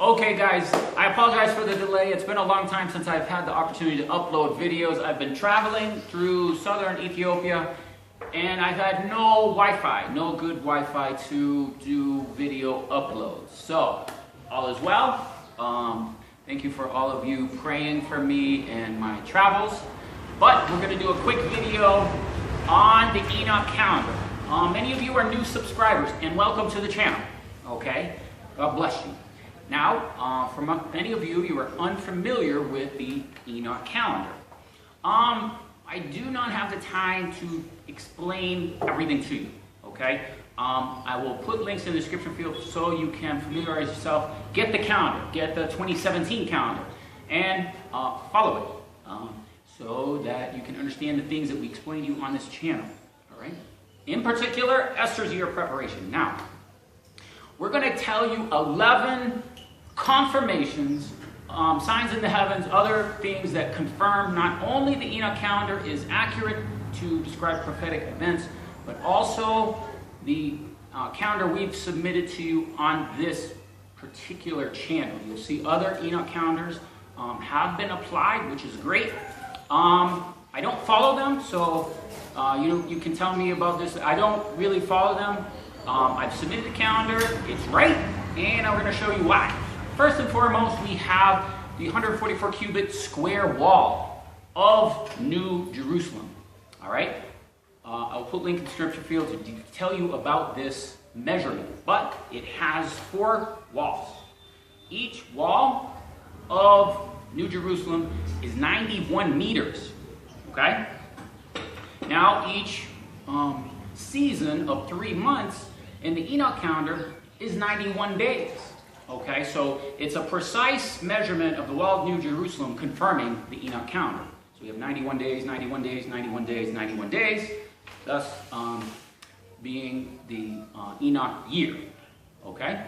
Okay guys, I apologize for the delay. It's been a long time since I've had the opportunity to upload videos. I've been traveling through southern Ethiopia and I've had no Wi-Fi, no good Wi-Fi to do video uploads. So, all is well. Thank you for all of you praying for me and my travels. But we're going to do a quick video on the Enoch calendar. Many of you are new subscribers and welcome to the channel. Okay? God bless you. Now, for many of you, you are unfamiliar with the Enoch calendar. I do not have the time to explain everything to you, okay? I will put links in the description field so you can familiarize yourself, get the calendar, get the 2017 calendar, and follow it so that you can understand the things that we explain to you on this channel, all right? In particular, Esthers year preparation. Now, we're going to tell you 11 confirmations, signs in the heavens, other things that confirm not only the Enoch calendar is accurate to describe prophetic events, but also the calendar we've submitted to you on this particular channel. You'll see other Enoch calendars have been applied, which is great. I don't follow them, so you can tell me about this. I don't really follow them. I've submitted the calendar, it's right, and I'm going to show you why. First and foremost, we have the 144 cubit square wall of New Jerusalem. All right? I'll put a link in the description field to tell you about this measurement, but it has 4 walls. Each wall of New Jerusalem is 91 meters. Okay? Now, each season of 3 months in the Enoch calendar is 91 days. Okay, so it's a precise measurement of the wall of New Jerusalem confirming the Enoch calendar. So we have 91 days, 91 days, 91 days, 91 days, thus being the Enoch year. Okay,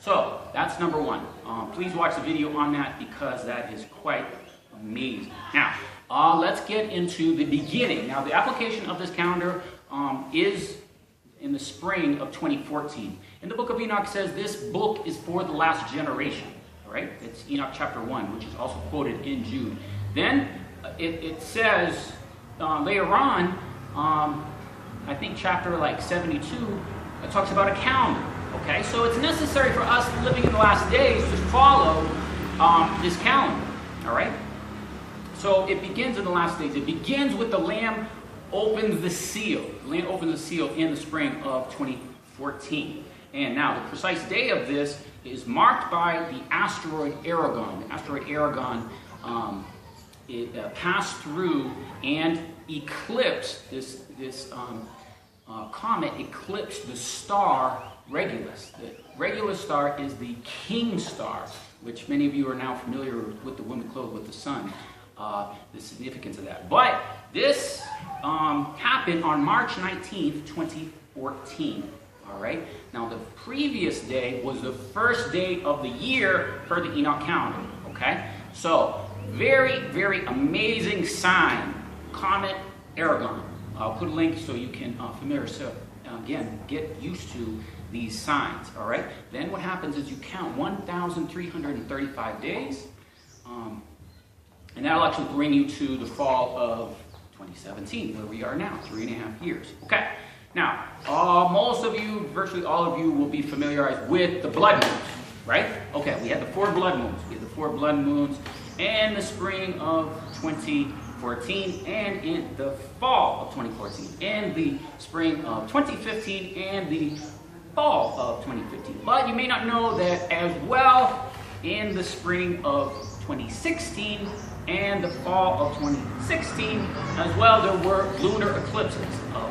so that's number 1. Please watch the video on that because that is quite amazing. Now, let's get into the beginning. Now, the application of this calendar is in the spring of 2014. And the book of Enoch says this book is for the last generation. All right? It's Enoch chapter 1, which is also quoted in Jude. Then it says later on, I think chapter like 72, it talks about a calendar. Okay? So it's necessary for us living in the last days to follow this calendar. All right? So it begins in the last days. It begins with the Lamb opens the seal. The Lamb opens the seal in the spring of 2014. And now the precise day of this is marked by the asteroid Aragon. The asteroid Aragon passed through and eclipsed this comet eclipsed the star Regulus. The Regulus star is the king star, which many of you are now familiar with the woman clothed with the sun. The significance of that. But this happened on March 19th, 2014. All right. Now, the previous day was the first day of the year per the Enoch calendar. Okay. So, very, very amazing sign. Comet Aragon. I'll put a link so you can again, get used to these signs. All right. Then what happens is you count 1,335 days. And that'll actually bring you to the fall of 2017, where we are now, 3.5 years. Okay, now, most of you, virtually all of you, will be familiarized with the blood moons, right? Okay, we had the 4 blood moons. We had the 4 blood moons in the spring of 2014 and in the fall of 2014, and the spring of 2015 and the fall of 2015. But you may not know that as well in the spring of 2016 and the fall of 2016 as well, there were lunar eclipses.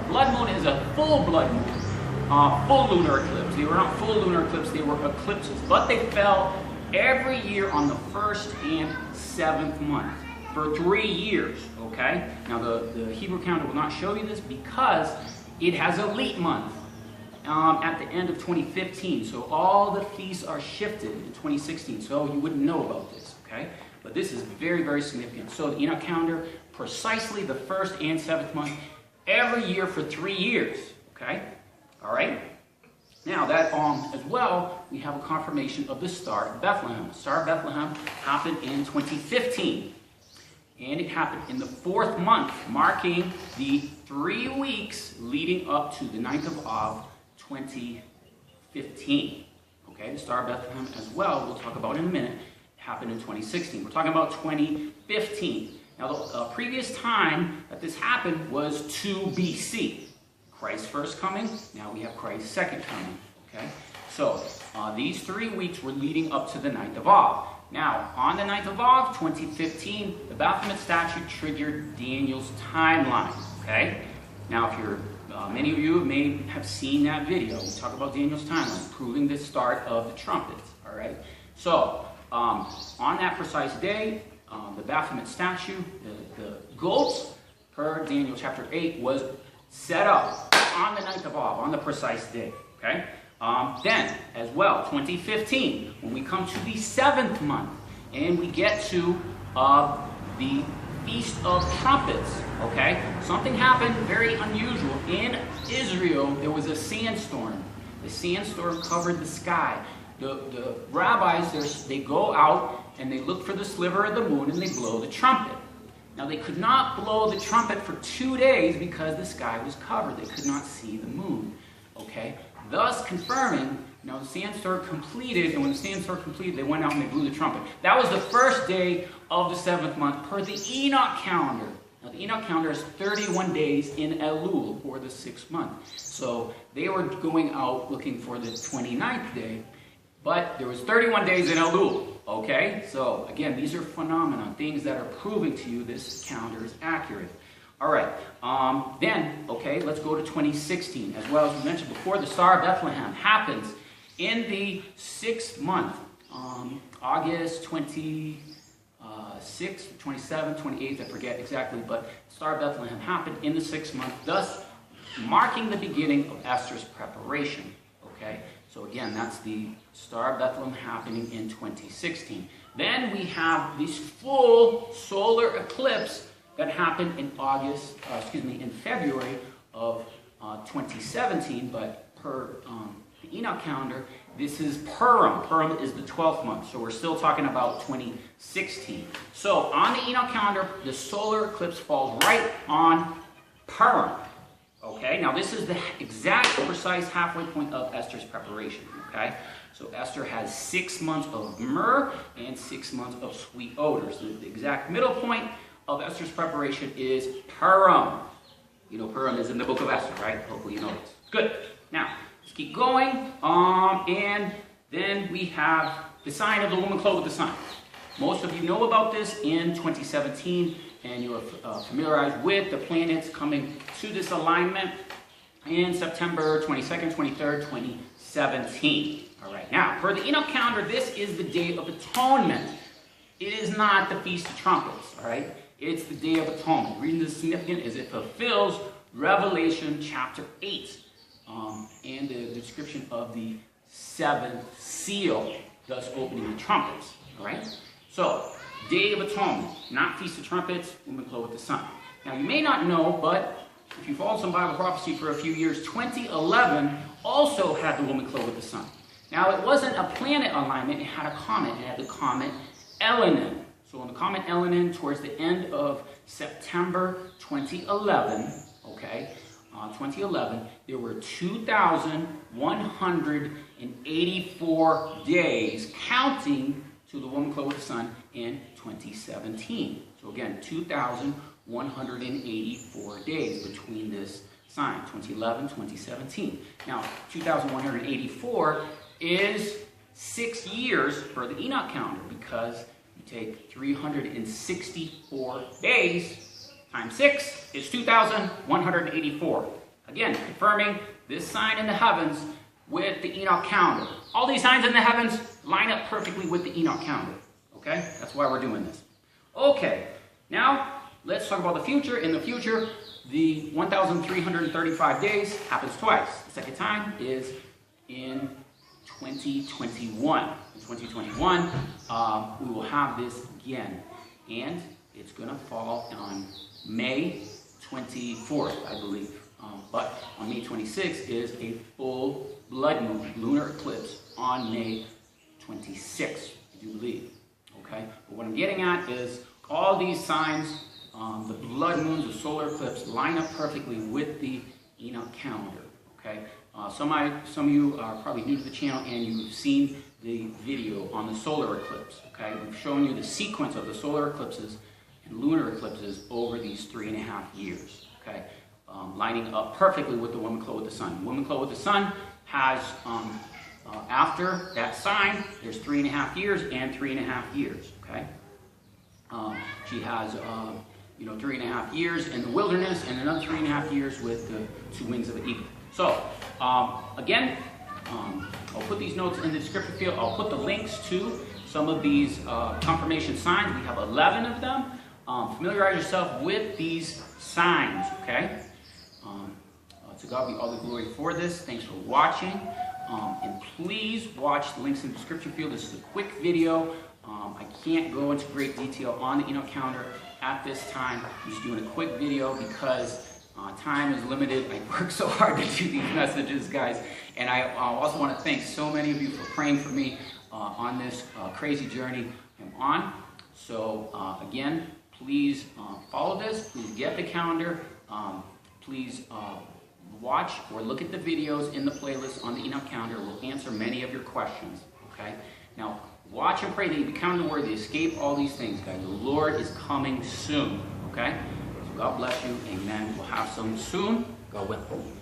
Blood moon is a full blood moon, full lunar eclipse. They were not full lunar eclipses, they were eclipses, but they fell every year on the 1st and 7th month for 3 years. Okay, now the Hebrew calendar will not show you this because it has a leap month at the end of 2015, so all the feasts are shifted in 2016, so you wouldn't know about this. Okay, but this is very, very significant. So the Enoch calendar, precisely the 1st and 7th month, every year for 3 years. Okay? All right? Now that as well we have a confirmation of the Star of Bethlehem. The Star of Bethlehem happened in 2015. And it happened in the 4th month, marking the 3 weeks leading up to the 9th of Av, 2015. Okay, the Star of Bethlehem as well, we'll talk about in a minute, happened in 2016. We're talking about 2015. Now, the previous time that this happened was 2 BC. Christ's first coming, now we have Christ's second coming. Okay, so these 3 weeks were leading up to the 9th of Av. Now, on the 9th of Av, 2015, the Bethlehem statue triggered Daniel's timeline. Okay, now if you're many of you may have seen that video. We talk about Daniel's timeline, proving the start of the trumpets. All right. So on that precise day, the Baphomet statue, the goats, per Daniel chapter 8, was set up on the 9th of Av, on the precise day. Okay. Then, as well, 2015, when we come to the 7th month, and we get to the Feast of Trumpets, okay? Something happened very unusual. In Israel, there was a sandstorm. The sandstorm covered the sky. The rabbis, they go out and they look for the sliver of the moon and they blow the trumpet. Now, they could not blow the trumpet for 2 days because the sky was covered. They could not see the moon, okay? Thus confirming, the sandstorm completed, and when the sandstorm completed, they went out and they blew the trumpet. That was the first day of the 7th month per the Enoch calendar. Now, the Enoch calendar is 31 days in Elul, or the 6th month. So they were going out looking for the 29th day, but there was 31 days in Elul, okay? So, again, these are phenomena, things that are proving to you this calendar is accurate. All right, then, okay, let's go to 2016. As well as we mentioned before, the Star of Bethlehem happens in the 6th month, August 26th, 27th, 28th, I forget exactly, but Star of Bethlehem happened in the 6th month, thus marking the beginning of Esthers' preparation, okay? So again, that's the Star of Bethlehem happening in 2016. Then we have this full solar eclipse that happened in in February of 2017, but per the Enoch calendar, this is Purim. Purim is the 12th month, so we're still talking about 2016. So on the Enoch calendar, the solar eclipse falls right on Purim. Okay, now this is the exact precise halfway point of Esther's preparation. Okay, so Esther has 6 months of myrrh and 6 months of sweet odors. The exact middle point of Esther's preparation is Purim. You know Purim is in the book of Esther, right? Hopefully you know this. Good. Now, let's keep going. And then we have the sign of the woman clothed with the sun. Most of you know about this in 2017, and you're familiarized with the planets coming to this alignment in September 22nd, 23rd, 2017. All right. Now, per the Enoch calendar, this is the Day of Atonement. It is not the Feast of Trumpets, all right? It's the Day of Atonement. The reason this is significant is it fulfills Revelation chapter 8 and the description of the 7th seal, thus opening the trumpets, all right? So, Day of Atonement, not Feast of Trumpets, woman clothed with the sun. Now, you may not know, but if you followed some Bible prophecy for a few years, 2011 also had the woman clothed with the sun. Now, it wasn't a planet alignment, it had a comet. It had the comet Enoch. So, on the comet Enoch, towards the end of September 2011, okay, 2011, there were 2,184 days counting to the woman clothed with the sun in 2017. So again, 2,184 days between this sign, 2011, 2017. Now, 2,184 is 6 years for the Enoch calendar because you take 364 days times 6 is 2,184. Again, confirming this sign in the heavens with the Enoch calendar. All these signs in the heavens line up perfectly with the Enoch calendar. Okay? That's why we're doing this. Okay. Now, let's talk about the future. In the future, the 1,335 days happens twice. The second time is in 2021. In 2021, we will have this again. And it's going to fall on May 24th, I believe. But on May 26th is a full blood moon, lunar eclipse on May 26th, I do believe. Okay? But what I'm getting at is all these signs, the blood moons, the solar eclipse, line up perfectly with the Enoch calendar. Okay? Some of you are probably new to the channel and you've seen the video on the solar eclipse. Okay? We've shown you the sequence of the solar eclipses and lunar eclipses over these 3.5 years. Okay? Lining up perfectly with the woman clothed with the sun. The woman clothed with the sun has, after that sign, there's 3.5 years and 3.5 years. Okay? She has, 3.5 years in the wilderness and another 3.5 years with the 2 wings of an eagle. So, again, I'll put these notes in the description field. I'll put the links to some of these confirmation signs. We have 11 of them. Familiarize yourself with these signs, okay? To God be all the glory for this. Thanks for watching. And please watch the links in the description field. This is a quick video. I can't go into great detail on the Enoch calendar at this time. I'm just doing a quick video because time is limited. I work so hard to do these messages, guys. And I also want to thank so many of you for praying for me on this crazy journey I'm on. So again, please follow this. Please get the calendar. Please watch or look at the videos in the playlist on the Enoch calendar. We'll answer many of your questions. Okay? Now, watch and pray that you be counted worthy. Escape all these things, guys. The Lord is coming soon. Okay? So God bless you. Amen. We'll have some soon. God willing.